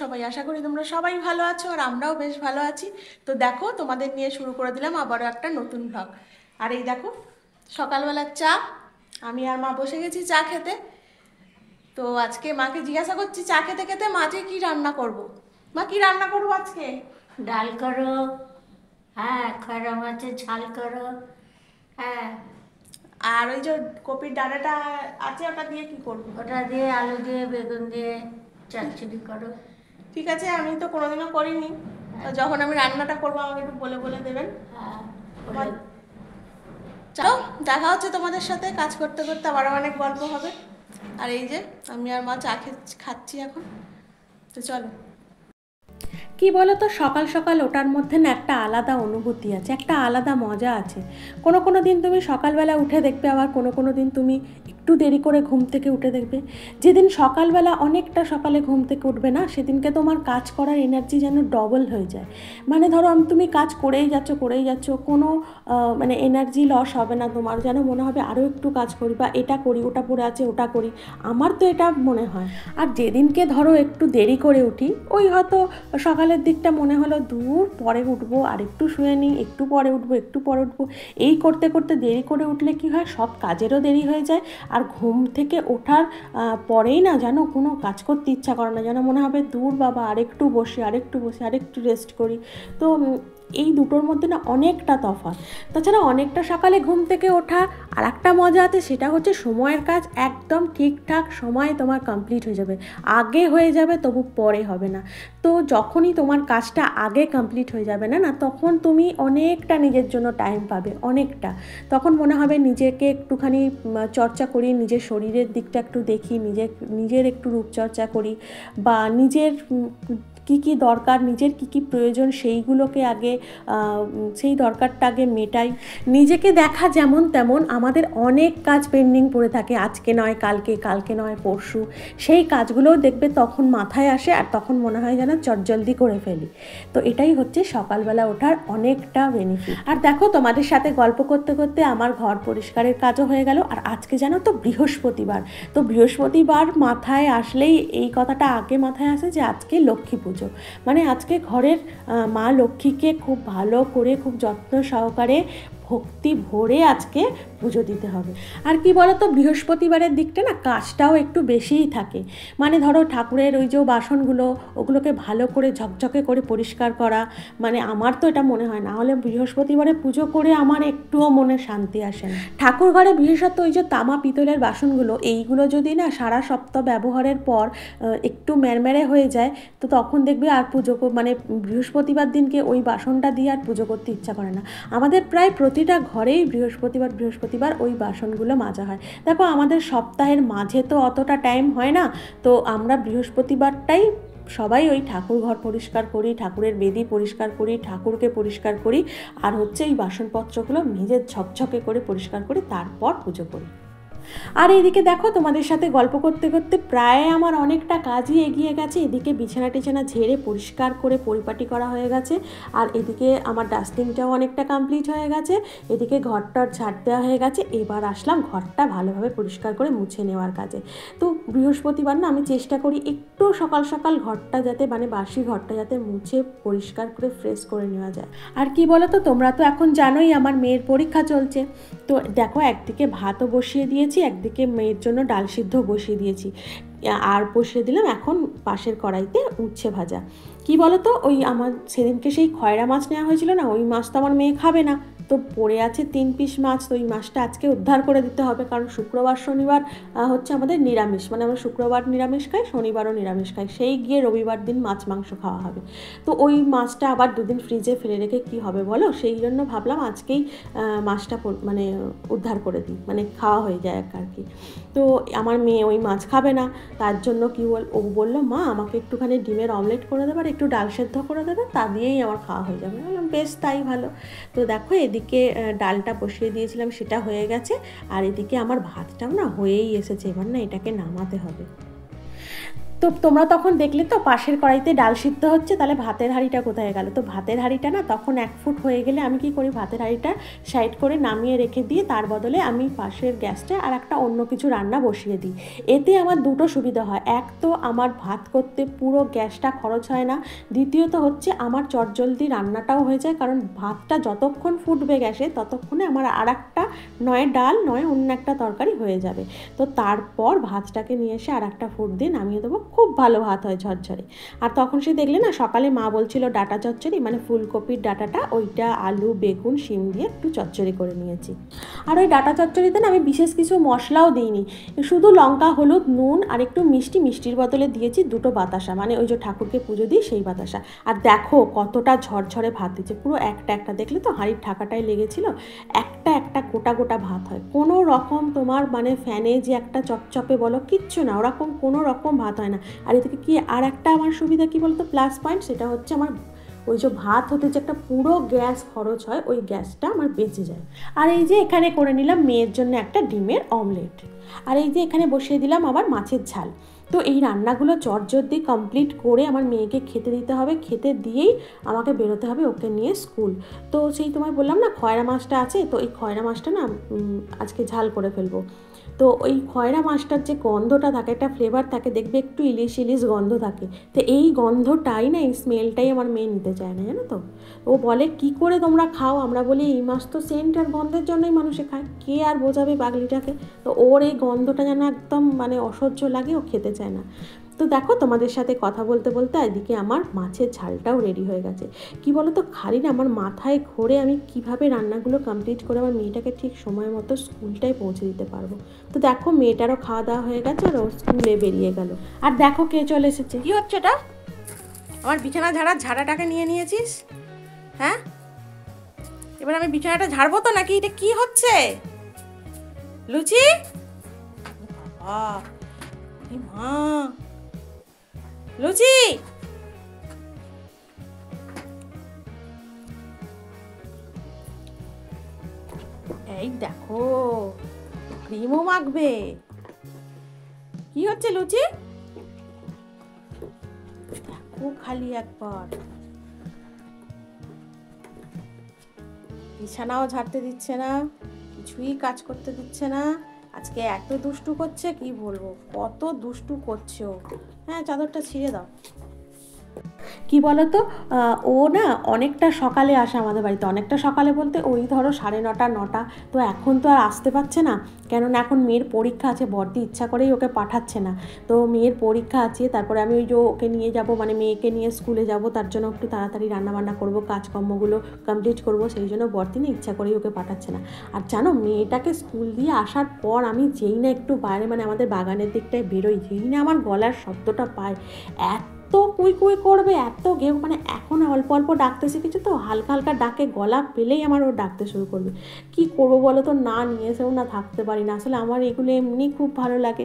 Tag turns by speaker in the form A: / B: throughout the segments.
A: সবাই? আশা করি তোমরা সবাই ভালো আছো আর আমরাও বেশ ভালো আছি। তো দেখো তোমাদের নিয়ে শুরু করে দিলাম আবারও একটা নতুন ব্লগ। আর এই দেখো সকালবেলার চা, আমি আর মা বসে গেছি চা খেতে। তো আজকে মাকে জিজ্ঞাসা করছি চা খেতে খেতে মাঝে কি রান্না করব। মা কি রান্না করবো আজকে?
B: ডাল করো। হ্যাঁ, খয়রা মাছের ঝাল করো। হ্যাঁ,
A: আর ওই যে কপির ডাঁটাটা আছে ওটা দিয়ে কি করবো?
B: ওটা দিয়ে আলু দিয়ে বেগুন দিয়ে চচ্চড়ি করো।
A: ঠিক আছে, আমি তো কোনোদিনও করিনি। তো যখন আমি রান্নাটা করবো আমাকে একটু বলে বলে দেবেন।
B: হ্যাঁ,
A: আমার
B: বলে।
A: চলো দেখা হচ্ছে তোমাদের সাথে, কাজ করতে করতে আবারও অনেক গল্প হবে। আর এই যে আমি আর মা চা খাচ্ছি এখন। তো চলো।
C: কি বলো তো, সকাল সকাল ওটার মধ্যে না একটা আলাদা অনুভূতি আছে, একটা আলাদা মজা আছে। কোনো কোনো দিন তুমি সকালবেলা উঠে দেখবে, আবার কোনো কোনো দিন তুমি একটু দেরি করে ঘুম থেকে উঠে দেখবে। যেদিন সকালবেলা অনেকটা সকালে ঘুম থেকে উঠবে না, সেদিনকে তোমার কাজ করার এনার্জি যেন ডবল হয়ে যায়। মানে ধরো তুমি কাজ করেই যাচ্ছ, কোনো মানে এনার্জি লস হবে না তোমার, যেন মনে হবে আরও একটু কাজ করি, বা এটা করি, ওটা পড়ে আছে ওটা করি। আমার তো এটা মনে হয়। আর যেদিনকে ধরো একটু দেরি করে উঠি, ওই হয়তো সকালের দিকটা মনে হলো দূর পরে উঠবো, আর একটু শুয়ে নিই, একটু পরে উঠবো, এই করতে করতে দেরি করে উঠলে কি হয়, সব কাজেরও দেরি হয়ে যায়। আর ঘুম থেকে ওঠার পরেই না যেন কোনো কাজ করতে ইচ্ছা করে না, যেন মনে হবে দূর বাবা আরেকটু বসে আরেকটু রেস্ট করি। তো এই দুটোর মধ্যে না অনেকটা তফাৎ। তাছাড়া অনেকটা সকালে ঘুম থেকে ওঠা আর একটা মজা আছে, সেটা হচ্ছে সময়ের কাজ একদম ঠিকঠাক সময়ে তোমার কমপ্লিট হয়ে যাবে। আগে হয়ে যাবে তবু পরে হবে না। তো যখনই তোমার কাজটা আগে কমপ্লিট হয়ে যাবে না, তখন তুমি অনেকটা নিজের জন্য টাইম পাবে, অনেকটা। তখন মনে হবে নিজেকে একটুখানি চর্চা করি, নিজের শরীরের দিকটা একটু দেখি, নিজের একটু রূপচর্চা করি, বা নিজের কী কী দরকার, নিজের কী কী প্রয়োজন সেইগুলোকে আগে সেই দরকারটা আগে মেটাই। নিজেকে দেখা যেমন তেমন আমাদের অনেক কাজ পেন্ডিং পড়ে থাকে, আজকে নয় কালকে, কালকে নয় পরশু। সেই কাজগুলোও দেখবে তখন মাথায় আসে, আর তখন মনে হয় যেন চটজলদি করে ফেলি। তো এটাই হচ্ছে সকালবেলা ওঠার অনেকটা বেনিফিট। আর দেখো তোমাদের সাথে গল্প করতে করতে আমার ঘর পরিষ্কারের কাজও হয়ে গেল। আর আজকে জানো তো বৃহস্পতিবার, তো বৃহস্পতিবার মাথায় আসলেই এই কথাটা আগে মাথায় আসে যে আজকে লক্ষ্মী পুজো। মানে আজকে ঘরের মা লক্ষ্মীকে খুব ভালো করে, খুব যত্ন সহকারে, ভক্তি ভরে আজকে পুজো দিতে হবে। আর কি বলো তো, বৃহস্পতিবারের দিকটা না কাজটাও একটু বেশিই থাকে। মানে ধরো ঠাকুরের ওই যে বাসনগুলো, ওগুলোকে ভালো করে ঝকঝকে করে পরিষ্কার করা, মানে আমার তো এটা মনে হয়, না হলে বৃহস্পতিবারে পুজো করে আমার একটুও মনে শান্তি আসে না। ঠাকুর ঘরে বিশেষত ওই যে তামা পিতলের বাসনগুলো, এইগুলো যদি না সারা সপ্তাহ ব্যবহারের পর একটু ম্যারম্যারে হয়ে যায়, তো তখন দেখবে আর পুজো মানে বৃহস্পতিবার দিনকে ওই বাসনটা দিয়ে আর পুজো করতে ইচ্ছা করে না। আমাদের প্রায় প্রতিটা ঘরেই বৃহস্পতিবার ওই বাসনগুলো মাজা হয়। দেখো আমাদের সপ্তাহের মাঝে তো অতটা টাইম হয় না, তো আমরা বৃহস্পতিবারটাই সবাই ওই ঠাকুর ঘর পরিষ্কার করি, ঠাকুরের বেদি পরিষ্কার করি, ঠাকুরকে পরিষ্কার করি, আর হচ্ছে এই বাসনপত্রগুলো মেজে ঝকঝকে করে পরিষ্কার করি, তারপর পুজো করি। আর এইদিকে দেখো তোমাদের সাথে গল্প করতে করতে প্রায় আমার অনেকটা কাজই এগিয়ে গেছে। এদিকে বিছানা টিছানা ঝেড়ে পরিষ্কার করে পরিপাটি করা হয়ে গেছে, আর এদিকে আমার ডাস্টিংটাও অনেকটা কমপ্লিট হয়ে গেছে, এদিকে ঘরটার ঝাড় দেওয়া হয়ে গেছে। এবার আসলাম ঘরটা ভালোভাবে পরিষ্কার করে মুছে নেওয়ার কাজে। তো বৃহস্পতিবার না আমি চেষ্টা করি একটু সকাল সকাল ঘরটা যাতে, মানে বাসি ঘরটা যাতে মুছে পরিষ্কার করে ফ্রেশ করে নেওয়া যায়। আর কি বলো তো, তোমরা তো এখন জানোই আমার মেয়ের পরীক্ষা চলছে। তো দেখো একদিকে ভাতও বসিয়ে দিয়েছি, একদিকে মেয়ের জন্য ডাল সিদ্ধ বসিয়ে দিয়েছি, আর বসিয়ে দিলাম এখন পাশের কড়াইতে উচ্ছে ভাজা। কি বলো তো, ওই আমার সেদিনকে সেই খয়রা মাছ নেওয়া হয়েছিল না, ওই মাছ তো আমার মেয়ে খাবে না, তো পড়ে আছে 3 পিস মাছ। তো ওই মাছটা আজকে উদ্ধার করে দিতে হবে, কারণ শুক্রবার শনিবার হচ্ছে আমাদের নিরামিষ, মানে আমরা শুক্রবার নিরামিষ খাই, শনিবারও নিরামিষ খাই, সেই গিয়ে রবিবার দিন মাছ মাংস খাওয়া হবে। তো ওই মাছটা আবার 2 দিন ফ্রিজে ফেলে রেখে কি হবে বলো, সেই জন্য ভাবলাম আজকেই মাছটা মানে উদ্ধার করে দিই, মানে খাওয়া হয়ে যায় আর কি। তো আমার মেয়ে ওই মাছ খাবে না, তার জন্য ও বললো মা আমাকে একটুখানি ডিমের অমলেট করে দেবে আর একটু ডাল সেদ্ধ করে দেবে, তা দিয়েই আমার খাওয়া হয়ে যাবে। বললাম বেশ তাই ভালো। তো দেখো এদিকে ডালটা বসিয়ে দিয়েছিলাম, সেটা হয়ে গেছে, আর এদিকে আমার ভাতটাও না হয়েই এসেছে, এবার না এটাকে নামাতে হবে। তো তোমরা তখন দেখলে তো পাশের কড়াইতে ডাল সিদ্ধ হচ্ছে, তাহলে ভাতের হাঁড়িটা কোথায় গেল? তো ভাতের হাঁড়িটা না তখন 1 ফুট হয়ে গেলে আমি কি করি, ভাতের হাঁড়িটা সাইড করে নামিয়ে রেখে দিয়ে তার বদলে আমি পাশের গ্যাসটা আর একটা অন্য কিছু রান্না বসিয়ে দিই। এতে আমার দুটো সুবিধা হয়, এক তো আমার ভাত করতে পুরো গ্যাসটা খরচ হয় না, দ্বিতীয়ত হচ্ছে আমার চটজলদি রান্নাটাও হয়ে যায়, কারণ ভাতটা যতক্ষণ ফুটবে গ্যাসে ততক্ষণে আমার আর একটা নয় ডাল নয় অন্য একটা তরকারি হয়ে যাবে। তো তারপর ভাতটাকে নিয়ে এসে আর একটা ফুট দিয়ে নামিয়ে দেবো, খুব ভালো ভাত হয় ঝরঝরে। আর তখন সে দেখলে না সকালে মা বলছিল ডাটা চচ্চড়ি, মানে ফুলকপির ডাটাটা ওইটা আলু বেগুন শিম দিয়ে একটু চচ্চড়ি করে নিয়েছি। আর ওই ডাটা চচ্চড়িতে না আমি বিশেষ কিছু মশলাও দিইনি, শুধু লঙ্কা হলুদ নুন আর একটু মিষ্টির বদলে দিয়েছি 2টো বাতাসা, মানে ওই যে ঠাকুরকে পুজো দিই সেই বাতাসা। আর দেখো কতটা ঝরঝরে ভাত দিচ্ছে, পুরো একটা দেখলে তো হাঁড়ির ঢাকাটায় লেগেছিল, একটা গোটা ভাত হয়, কোনো রকম তোমার মানে ফ্যানে যে একটা চপচপে বলো কিচ্ছু না, ওরকম কোনো রকম ভাত হয় না। আর এদিকে কি আর একটা আমার সুবিধা কি বলতো, প্লাস পয়েন্ট, সেটা হচ্ছে আমার ওই যে ভাত হতে যে একটা পুরো গ্যাস খরচ হয়, ওই গ্যাসটা আমার বেঁচে যায়। আর এই যে এখানে করে নিলাম মেয়ের জন্য একটা ডিমের অমলেট, আর এই যে এখানে বসিয়ে দিলাম আবার মাছের ঝাল। তো এই রান্নাগুলো চটজলদি কমপ্লিট করে আমার মেয়েকে খেতে দিতে হবে, খেতে দিয়েই আমাকে বেরোতে হবে ওকে নিয়ে স্কুল। তো সেই তোমায় বললাম না খয়রা মাছটা আছে, তো এই খয়রা মাছটা না আজকে ঝাল করে ফেলবো। তো ওই খয়রা মাছটার যে গন্ধটা থাকে, একটা ফ্লেভার থাকে, দেখবে একটু ইলিশ গন্ধ থাকে, তো এই গন্ধটাই না, এই স্মেলটাই আমার মেয়ে নিতে চায় না, জানো তো। ও বলে কি করে তোমরা খাও, আমরা বলি এই মাছ তো সেন্ট আর গন্ধের জন্যই মানুষে খায়, কে আর বোঝাবে পাগলিটাকে। তো ওর এই গন্ধটা যেন একদম মানে অসহ্য লাগে, ও খেতে চায় না। তো দেখো তোমাদের সাথে কথা বলতে বলতে এদিকে আমার মাছের ঝালটাও রেডি হয়ে গেছে। কি বলো তো, খালি না আমার মাথায় ঘোরে আমি কিভাবে রান্নাগুলো কমপ্লিট করে আমার মেয়েটাকে ঠিক সময় মতো স্কুলটায় পৌঁছে দিতে পারবো। তো দেখো মেয়েটারও খাওয়া দাওয়া হয়ে গেছে আর ও স্কুলে বেরিয়ে গেল। আর দেখো কে চলে এসেছে।
A: কি হচ্ছে এটা? আমার বিছানা ঝাড়াটাকে নিয়ে নিয়েছিস? হ্যাঁ, এবার আমি বিছানাটা ঝাড়বো তো নাকি? এটা কি হচ্ছে লুচি? বাবা, এ মা, লুচি এই দেখো ক্রিমও মাখবে। কি হচ্ছে লুচি? দেখো খালি একবার, বিছানাও ঝাড়তে দিচ্ছে না, কিছুই কাজ করতে দিচ্ছে না। আজকে এত দুষ্টু করছে কি বলবো, কত দুষ্টু করছে ও। হ্যাঁ, চাদরটা ছিঁড়ে দাও।
C: কি বলতো, ও না অনেকটা সকালে আসে আমাদের বাড়িতে, অনেকটা সকালে বলতে ওই ধরো 9:30 9টা। তো এখন তো আর আসতে পারছে না, কেননা এখন মেয়ের পরীক্ষা আছে, বড়দি ইচ্ছা করেই ওকে পাঠাচ্ছে না। তো মেয়ের পরীক্ষা আছে, তারপরে আমি ওই যে ওকে নিয়ে যাব, মানে মেয়েকে নিয়ে স্কুলে যাব, তার জন্য একটু তাড়াতাড়ি রান্নাবান্না করবো, কাজকর্মগুলো কমপ্লিট করব, সেই জন্য বড়দি না ইচ্ছা করেই ওকে পাঠাচ্ছে না। আর জানো মেয়েটাকে স্কুল দিয়ে আসার পর আমি যেই না একটু বাইরে মানে আমাদের বাগানের দিকটায় বেরোই, যেই না আমার গলার শব্দটা পাই, এত কুই করবে, এত ঘেউ, মানে এখন অল্প অল্প ডাকতে শিখেছে তো, হালকা ডাকে, গলা পেলেই আমার ও ডাকতে শুরু করবে। কি করবো বলো তো, না নিয়ে এসেও না থাকতে পারি না, আসলে আমার এগুলো এমনি খুব ভালো লাগে।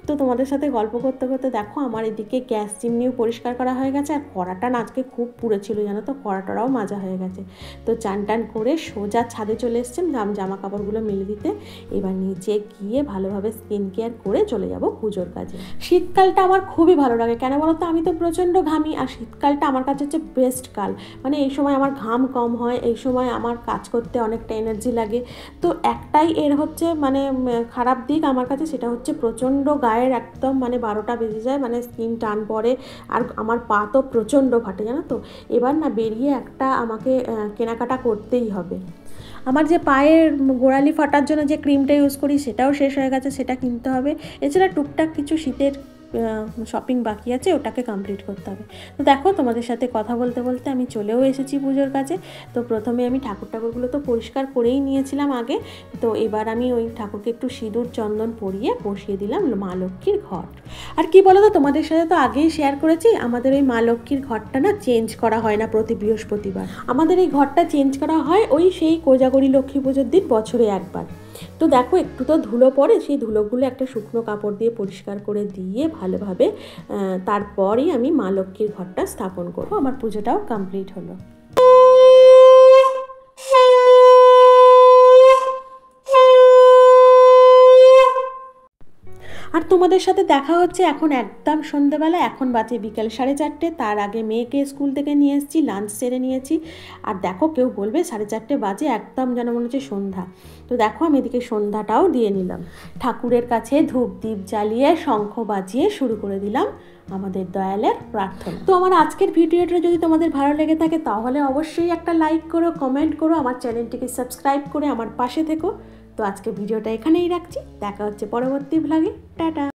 C: তো তোমাদের সাথে গল্প করতে করতে দেখো আমার এদিকে গ্যাস চিমনিও পরিষ্কার করা হয়ে গেছে, আর কড়াটা না আজকে খুব পুড়েছিল জানো তো, কড়াটাও মাজা হয়ে গেছে। তো চান টান করে সোজা ছাদে চলে এসেছেন জামা কাপড়গুলো মেলে দিতে। এবার নিচে গিয়ে ভালোভাবে স্কিন কেয়ার করে চলে যাব পুজোর কাজে। শীতকালটা আমার খুবই ভালো লাগে, কেন বলো তো, আমি তো প্রচণ্ড ঘামি, আর শীতকালটা আমার কাছে হচ্ছে বেস্ট কাল। মানে এই সময় আমার ঘাম কম হয়, এই সময় আমার কাজ করতে অনেকটা এনার্জি লাগে। তো একটাই এর হচ্ছে মানে খারাপ দিক আমার কাছে, সেটা হচ্ছে প্রচণ্ড গায়ের একদম মানে 12টা বেজে যায়, মানে স্কিন টান পড়ে, আর আমার পা তো প্রচণ্ড ফাটে জানো তো। এবার না বেরিয়ে একটা আমাকে কেনাকাটা করতেই হবে। আমার যে পায়ের গোড়ালি ফাটার জন্য যে ক্রিমটা ইউজ করি সেটাও শেষ হয়ে গেছে, সেটা কিনতে হবে। এছাড়া টুকটাক কিছু শীতের শপিং বাকি আছে, ওটাকে কমপ্লিট করতে হবে। তো দেখো তোমাদের সাথে কথা বলতে বলতে আমি চলেও এসেছি পুজোর কাছে। তো প্রথমে আমি ঠাকুরগুলো তো পরিষ্কার করেই নিয়েছিলাম আগে। তো এবার আমি ওই ঠাকুরকে একটু সিঁদুর চন্দন পরিয়ে বসিয়ে দিলাম মা লক্ষ্মীর ঘট। আর কি বলো তো, তোমাদের সাথে তো আগেই শেয়ার করেছি আমাদের ওই মা লক্ষ্মীর ঘরটা না চেঞ্জ করা হয় না প্রতি বৃহস্পতিবার, আমাদের এই ঘরটা চেঞ্জ করা হয় ওই সেই কোজাগরী লক্ষ্মী পুজোর দিন বছরে একবার। তো দেখো একটু তো ধুলো পড়ে, সেই ধুলোগুলো একটা শুকনো কাপড় দিয়ে পরিষ্কার করে দিয়ে ভালোভাবে তারপরেই আমি মা লক্ষ্মীর ঘরটা স্থাপন করবো। আমার পুজোটাও কমপ্লিট হলো। আর তোমাদের সাথে দেখা হচ্ছে এখন একদম সন্ধেবেলা, এখন বাজে বিকেল 4:30। তার আগে মেয়েকে স্কুল থেকে নিয়ে এসেছি, লাঞ্চ সেরে নিয়েছি। আর দেখো, কেউ বলবে 4:30 বাজে, একদম যেন মনে হচ্ছে সন্ধ্যা। তো দেখো আমি এদিকে সন্ধ্যাটাও দিয়ে নিলাম, ঠাকুরের কাছে ধূপ দ্বীপ জ্বালিয়ে শঙ্খ বাজিয়ে শুরু করে দিলাম আমাদের দয়ালের প্রার্থনা। তো আমার আজকের ভিডিওটা যদি তোমাদের ভালো লেগে থাকে তাহলে অবশ্যই একটা লাইক করো, কমেন্ট করো, আমার চ্যানেলটিকে সাবস্ক্রাইব করে আমার পাশে থেকো। তো আজকে ভিডিওটা এখানেই রাখছি, দেখা হচ্ছে পরবর্তী ভ্লগে। টাটা।